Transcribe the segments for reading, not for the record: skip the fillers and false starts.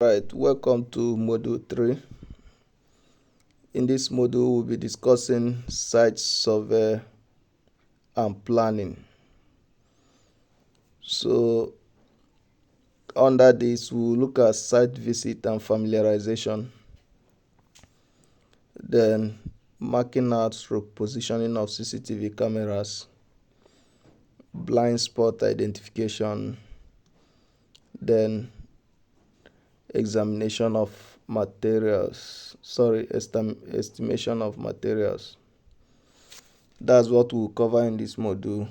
Right, welcome to module 3. In this module, we'll be discussing site survey and planning. So under this, we'll look at site visit and familiarization, then marking out stroke positioning of CCTV cameras, blind spot identification, then examination of materials, estimation of materials. That's what we'll cover in this module.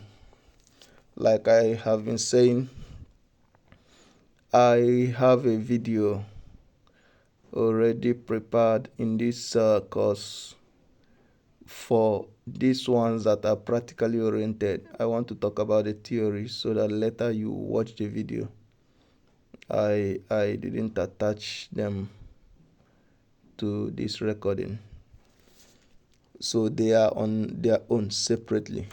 Like I have been saying, I have a video already prepared in this course for these ones that are practically oriented. I want to talk about the theory so that later you watch the video. I didn't attach them to this recording, so they are on their own separately.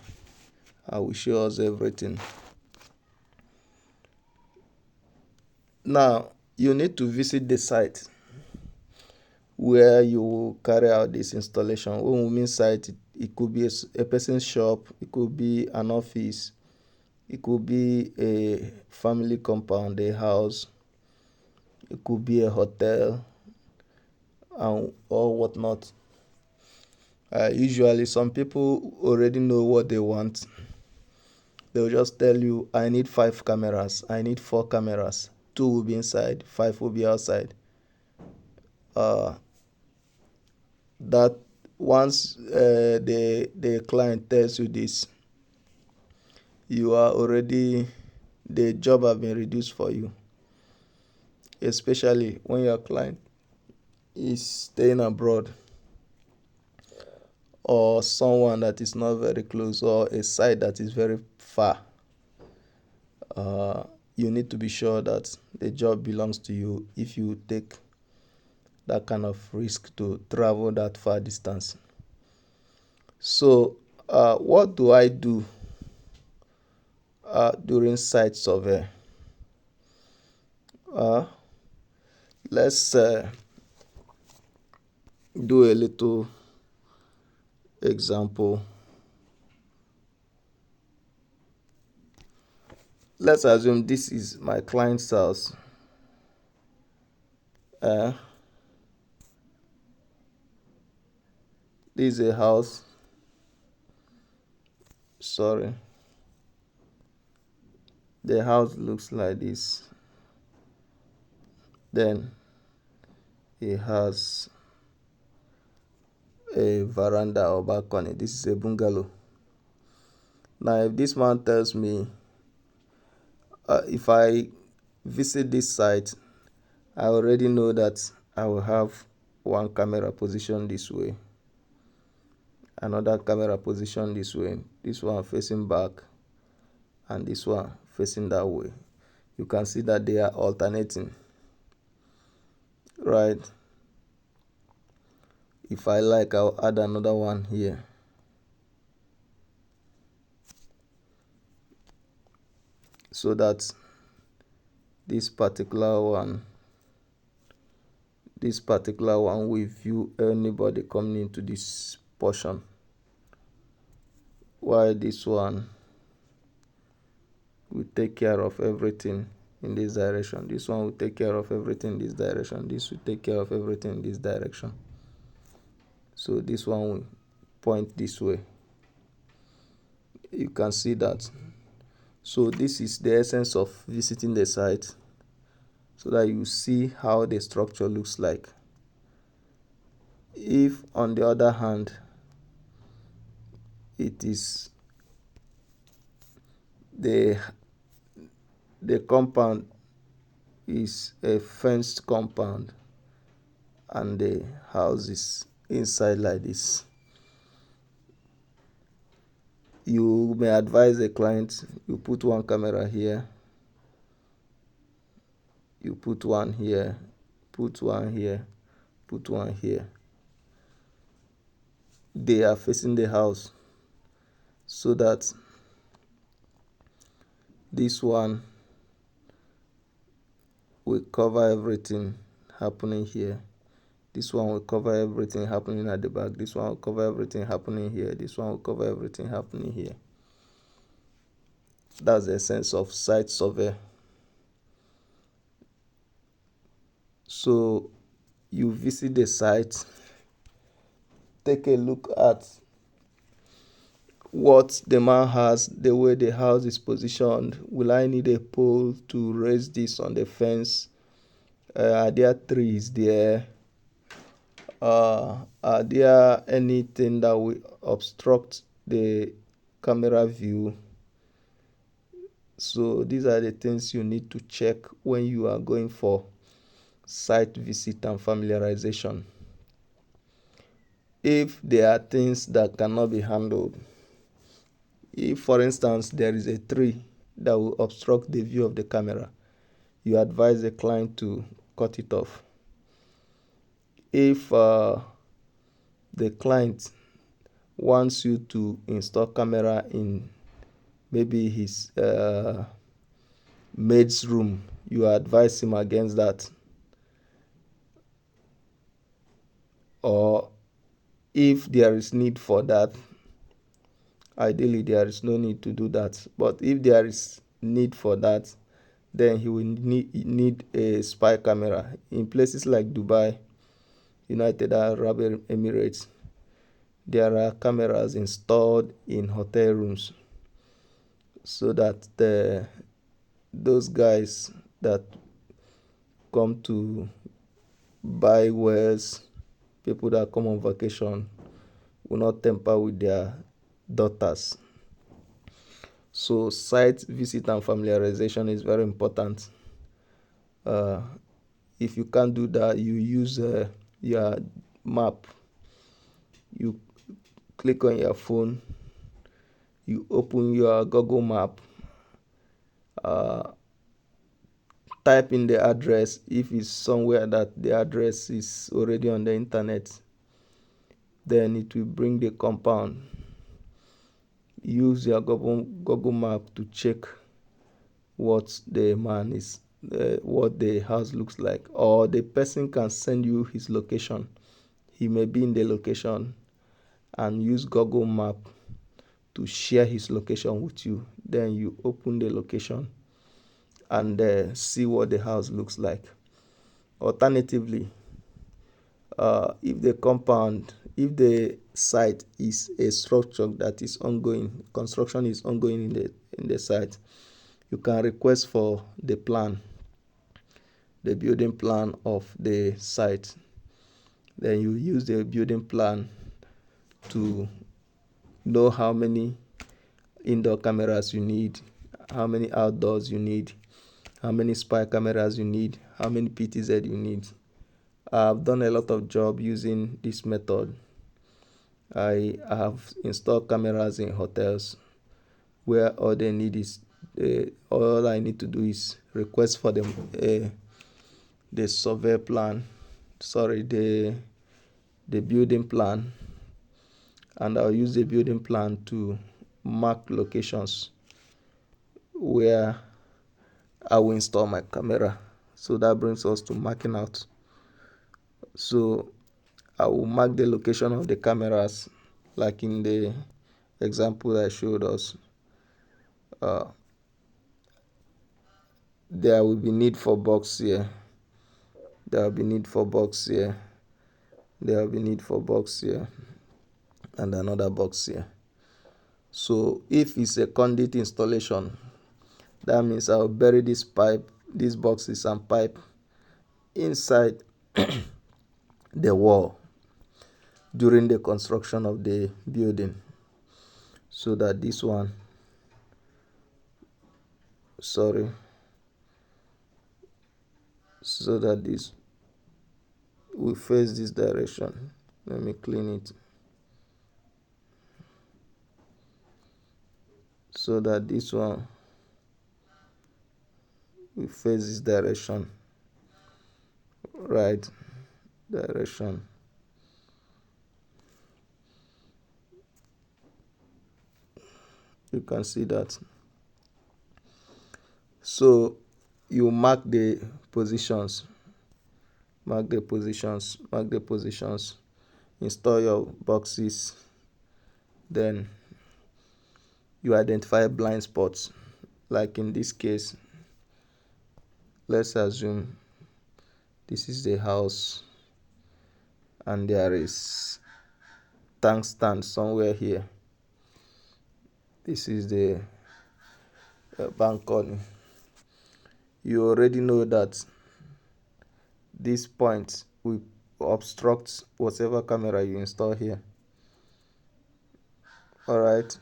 I will show us everything. Now you need to visit the site where you will carry out this installation. When we mean site, it could be a person's shop, it could be an office, it could be a family compound, a house, it could be a hotel, or whatnot. Usually some people already know what they want. They'll just tell you, I need 5 cameras, I need 4 cameras, 2 will be inside, 5 will be outside. That once the client tells you this, you are already, the job have been reduced for you, especially when your client is staying abroad or someone that is not very close or a site that is very far. You need to be sure that the job belongs to you if you take that kind of risk to travel that far distance. So what do I do during site survey? Let's do a little example. Let's assume this is my client's house. This is a house. Sorry. The house looks like this. Then it has a veranda or balcony. This is a bungalow. Now, if this man tells me, if I visit this site, I already know that I will have one camera position this way, another camera position this way, this one facing back, and this one facing that way. You can see that they are alternating, right? If I like, I'll add another one here. So that this particular one will view anybody coming into this portion, while this one will take care of everything in this direction. This one will take care of everything in this direction. This will take care of everything in this direction. So this one will point this way. You can see that. So this is the essence of visiting the site, so that you see how the structure looks like. If on the other hand, it is the compound is a fenced compound and the house is inside like this, you may advise the client, you put one camera here, you put one here, put one here, put one here. They are facing the house, so that this one will cover everything happening here. This one will cover everything happening at the back. This one will cover everything happening here. This one will cover everything happening here. That's the essence of site survey. So you visit the site, take a look at what the man has, the way the house is positioned. Will I need a pole to raise this on the fence? Are there trees there? Are there anything that will obstruct the camera view? So these are the things you need to check when you are going for site visit and familiarization. If there are things that cannot be handled, if for instance there is a tree that will obstruct the view of the camera, you advise the client to cut it off. If the client wants you to install camera in maybe his maid's room, you advise him against that. Or if there is need for that, ideally there is no need to do that. But if there is need for that, then he will need a spy camera. In places like Dubai, United Arab Emirates, there are cameras installed in hotel rooms so that those guys that come to buy wares, people that come on vacation, will not tamper with their daughters. So site visit and familiarization is very important. If you can't do that, you use your map. You click on your phone, you open your Google map, type in the address. If it's somewhere that the address is already on the internet, then it will bring the compound. Use your Google map to check what the man is, what the house looks like, or the person can send you his location. He may be in the location, and use Google map to share his location with you. Then you open the location and see what the house looks like. Alternatively, if the site is a structure that is ongoing, construction is ongoing in the site, you can request for the building plan of the site. Then you use the building plan to know how many indoor cameras you need, how many outdoors you need, how many spy cameras you need, how many PTZ you need. I've done a lot of job using this method. I have installed cameras in hotels where all I need to do is request for them the survey plan, the building plan, and I'll use the building plan to mark locations where I will install my camera. So that brings us to marking out. So I will mark the location of the cameras, like in the example I showed us. There will be need for box here. There will be need for box here. There will be need for box here. And another box here. So if it's a conduit installation, that means I'll bury these boxes and pipe inside the wall during the construction of the building, so that this will face this direction. Let me clean it. So that this one will face this direction, right direction. You can see that. So you mark the positions. mark the positions, install your boxes, then you identify blind spots. Like in this case, let's assume this is the house and there is tank stand somewhere here. This is the balcony. You already know that this point will obstruct whatever camera you install here. Alright,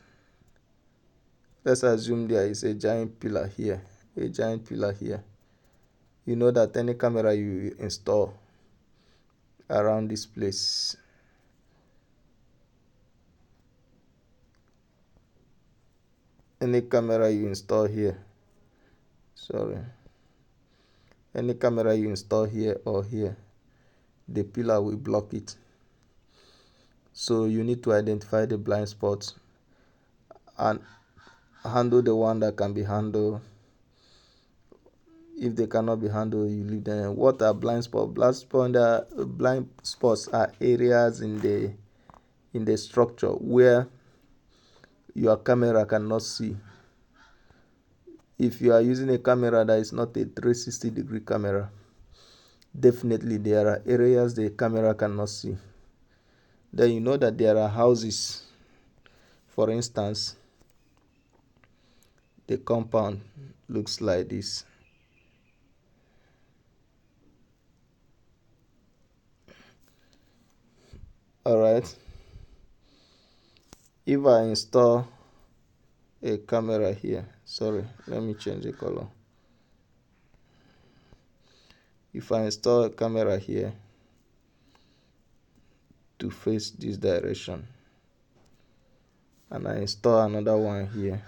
let's assume there is a giant pillar here. You know that any camera you install around this place, any camera you install here or here, the pillar will block it. So you need to identify the blind spots and handle the one that can be handled. If they cannot be handled, you leave them. What are blind spots? Blind spots are areas in the structure where your camera cannot see. If you are using a camera that is not a 360-degree camera, definitely there are areas the camera cannot see. Then you know that there are houses. For instance, the compound looks like this. Alright, if I install a camera here, let me change the color. If I install a camera here to face this direction, and I install another one here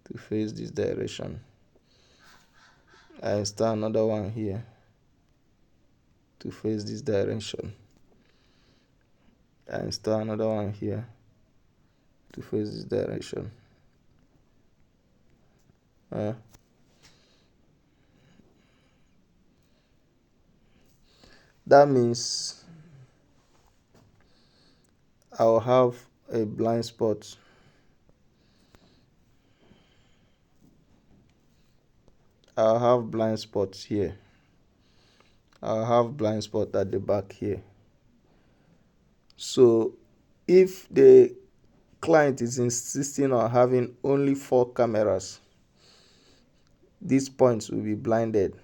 to face this direction, I install another one here to face this direction, I install another one here to face this direction. That means I'll have a blind spot I'll have blind spots here. I'll have blind spot at the back here. So if the client is insisting on having only 4 cameras, these points will be blinded.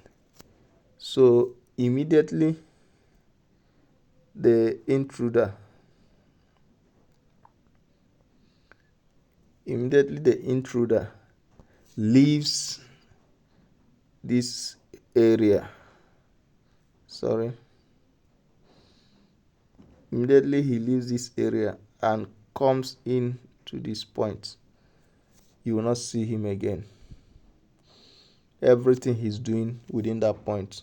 So immediately the intruder leaves this area. Immediately he leaves this area and comes in to this point, you will not see him again. Everything he's doing within that point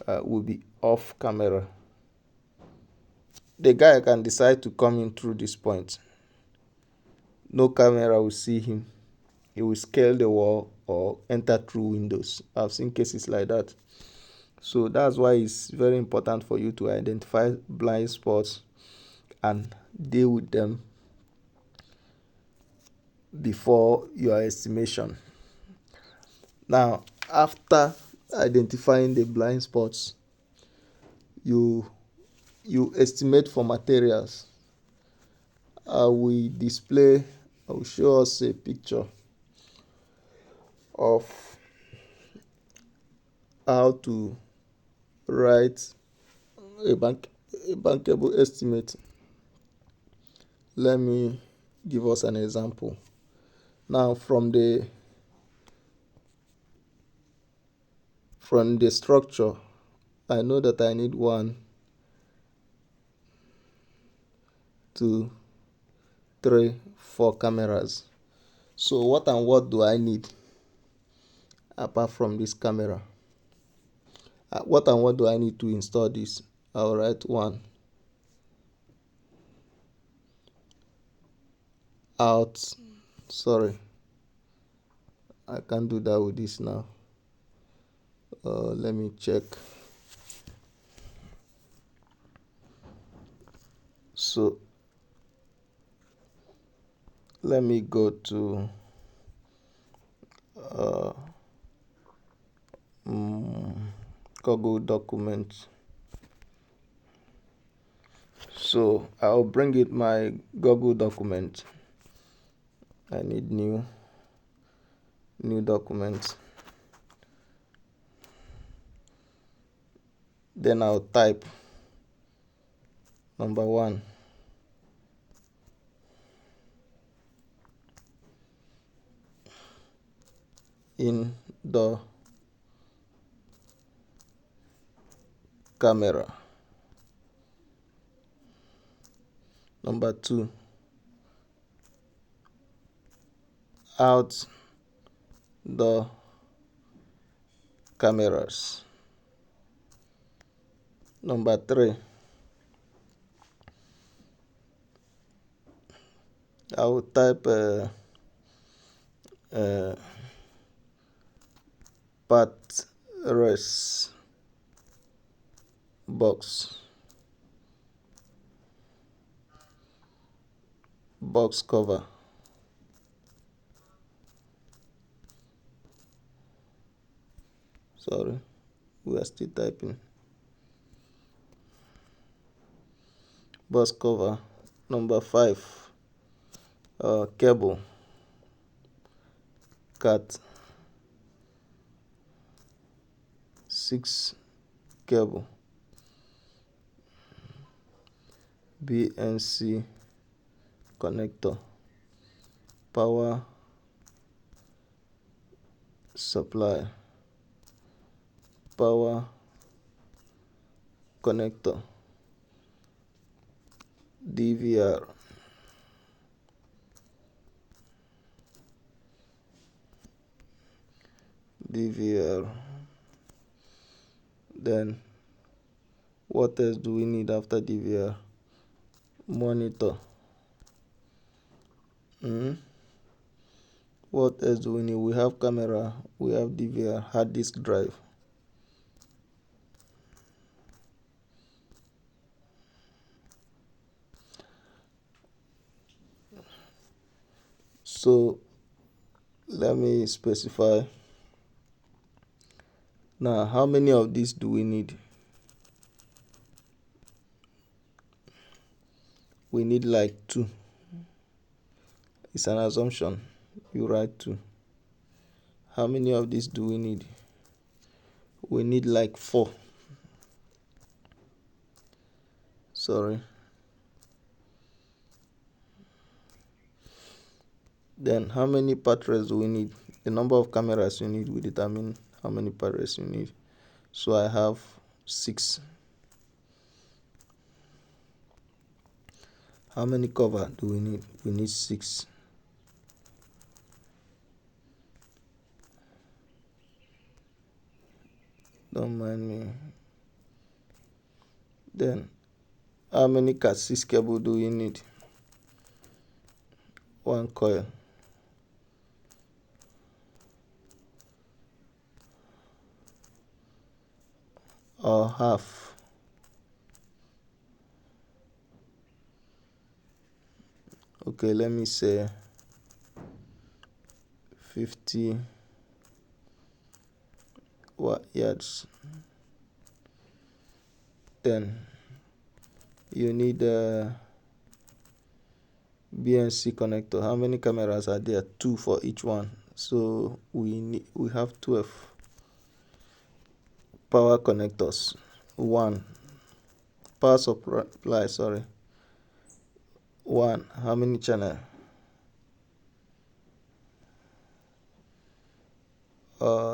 will be off camera. The guy can decide to come in through this point. No camera will see him. He will scale the wall or enter through windows. I've seen cases like that. So that's why it's very important for you to identify blind spots and deal with them before your estimation. Now, after identifying the blind spots, you estimate for materials. I will show us a picture of how to write a bankable estimate. Let me give us an example. Now, from the structure, I know that I need 1, 2, 3, 4 cameras. So what do I need apart from this camera? What do I need to install this? I'll write 1 out. I can't do that with this now. Let me check. So let me go to Google Documents. So I'll bring it my Google document. I need new document. Then I'll type number 1. In the camera. Number 2. Out the cameras. Number 3. I will type part rest box cover. Sorry, we are still typing. Box cover. Number 5. Cable. Cat 6 cable. BNC connector. Power supply. Power connector. DVR. Then what else do we need after DVR? Monitor. What else do we need? We have camera, we have DVR, hard disk drive. So let me specify. Now, how many of these do we need? We need like 2. It's an assumption. You write 2. How many of these do we need? We need like 4. Sorry. Then how many pathways do we need? The number of cameras you need will determine how many pathways you need. So I have 6. How many cover do we need? We need 6. Don't mind me. Then how many Cat 6 cable do we need? 1 coil. Or half. Okay, let me say 50 watt yards. Then you need a BNC connector. How many cameras are there? 2 for each one. So we have 12 power connectors. 1 power supply. 1. How many channel?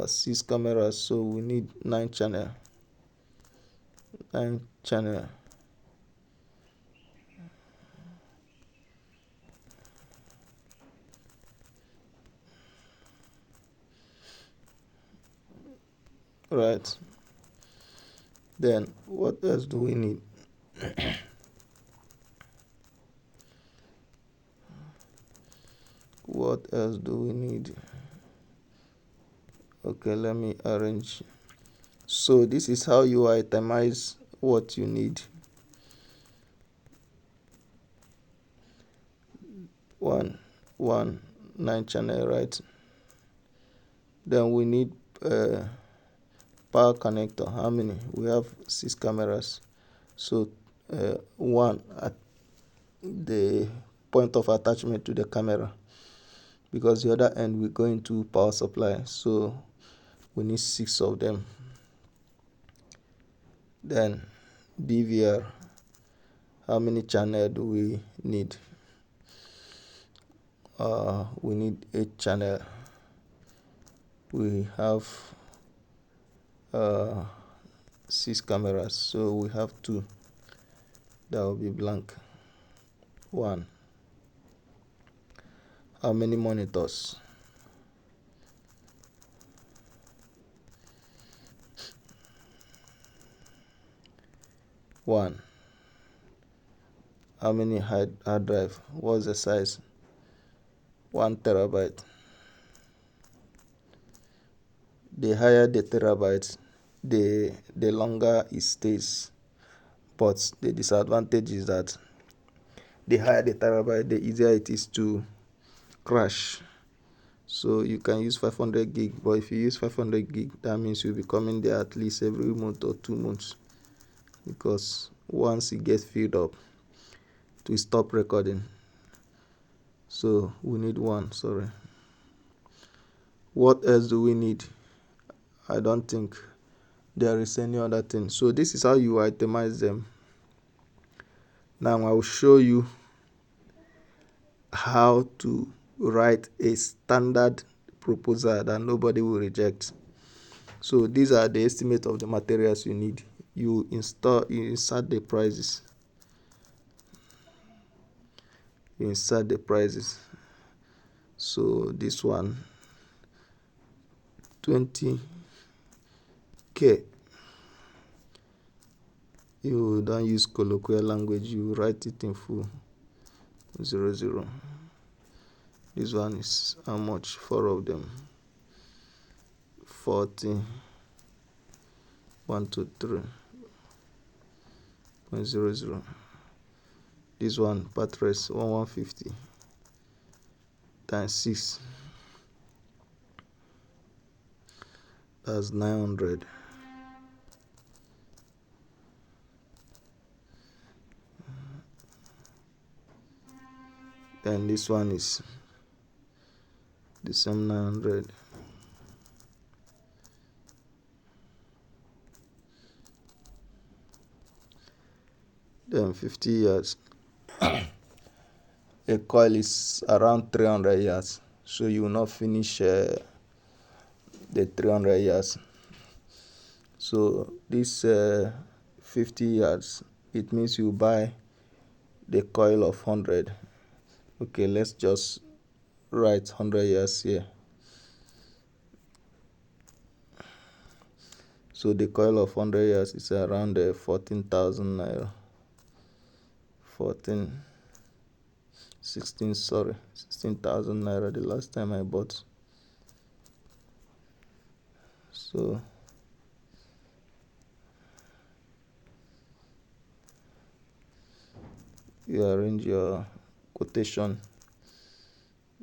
6 cameras. So we need 9 channel. 9 channel. Right. Then what else do we need? What else do we need? Okay, let me arrange So this is how you itemize what you need. One 9 channel, right? Then we need power connector. How many? We have 6 cameras. So one at the point of attachment to the camera, because the other end will go into power supply. So we need 6 of them. Then BVR. How many channel do we need? We need 8 channel. We have 6 cameras, so we have 2. That will be blank. 1. How many monitors? One. How many hard drive? What's the size? 1 terabyte. The higher the terabytes, the longer it stays. But the disadvantage is that the higher the terabyte, the easier it is to crash. So you can use 500 gig, but if you use 500 gig, that means you'll be coming there at least every month or 2 months, because once it gets filled up, it will stop recording. So we need 1. Sorry. What else do we need? I don't think there is any other thing. So this is how you itemize them. Now I will show you how to write a standard proposal that nobody will reject. So these are the estimate of the materials you need. You insert the prices. So this one 20k. You don't use colloquial language, you write it in full. 00. This one is how much? 4 of them. 40. 1 2 3.00. This one buttress 1150 times 6. That's 900. Then this one is the same 900. Then 50 yards. A coil is around 300 yards, so you will not finish the 300 yards. So this 50 yards, it means you buy the coil of 100. Okay, let's just write 100 yards here. So the coil of 100 yards is around 14,000 naira. 16,000 naira the last time I bought. So you arrange your quotation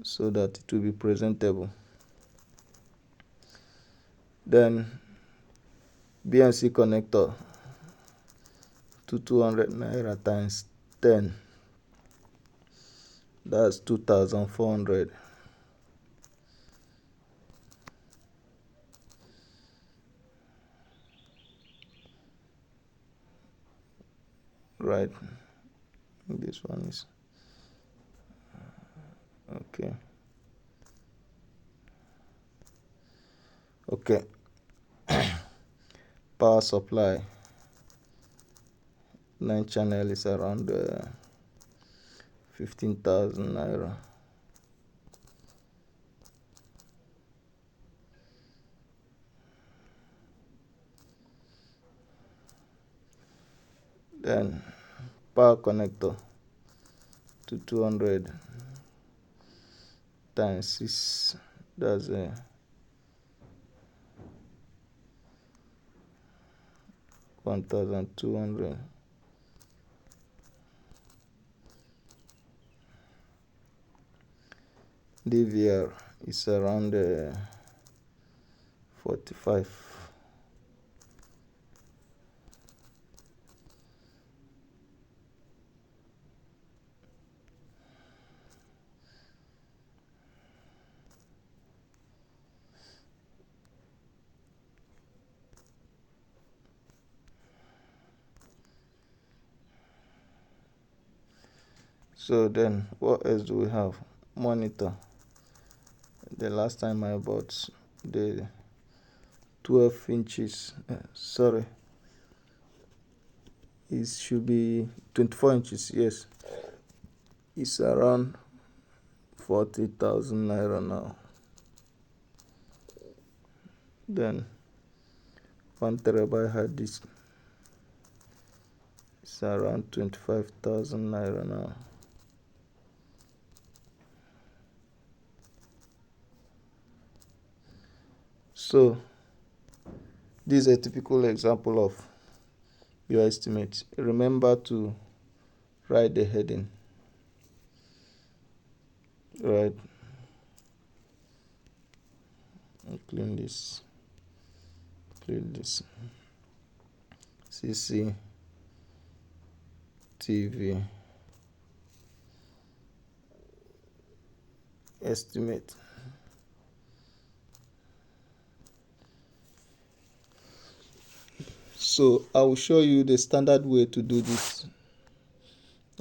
so that it will be presentable. Then BNC connector to 200 naira times 10. That's 2,400. Right. This one is okay. Okay. Power supply 9 channel is around 15,000 naira. Then power connector to 200 times 6. That's 1200. DVR is around 45. So then what else do we have? Monitor. The last time I bought the 12 inches, it should be 24 inches, yes. It's around 40,000 naira now. Then 1 terabyte hard disk, it's around 25,000 naira now. So this is a typical example of your estimate. Remember to write the heading, right? Clean this. CCTV estimate. So I will show you the standard way to do this.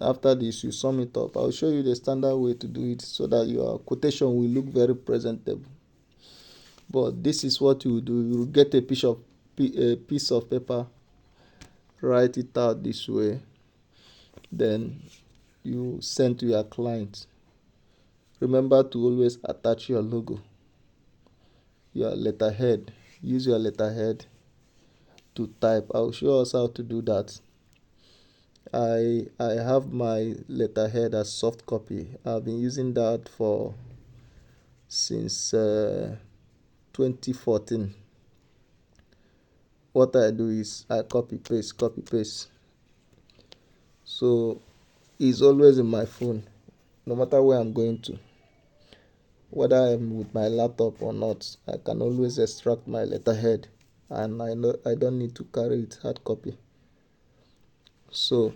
After this, you sum it up. I'll show you the standard way to do it so that your quotation will look very presentable. But this is what you do. You get a piece of paper, write it out this way, then you send to your client. Remember to always attach your logo, your letterhead. Use your letterhead to type. I'll show us how to do that. I have my letterhead as soft copy. I've been using that since 2014. What I do is I copy paste. So it's always in my phone, no matter where I'm going to. Whether I'm with my laptop or not, I can always extract my letterhead, and I know I don't need to carry it hard copy. So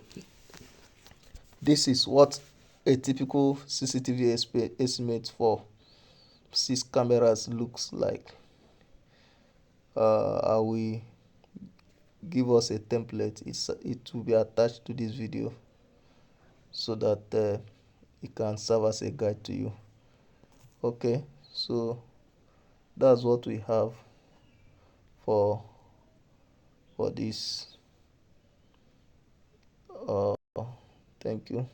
this is what a typical CCTV estimate for 6 cameras looks like. I will give us a template. It will be attached to this video so that it can serve as a guide to you. Okay, so that's what we have for this. Thank you.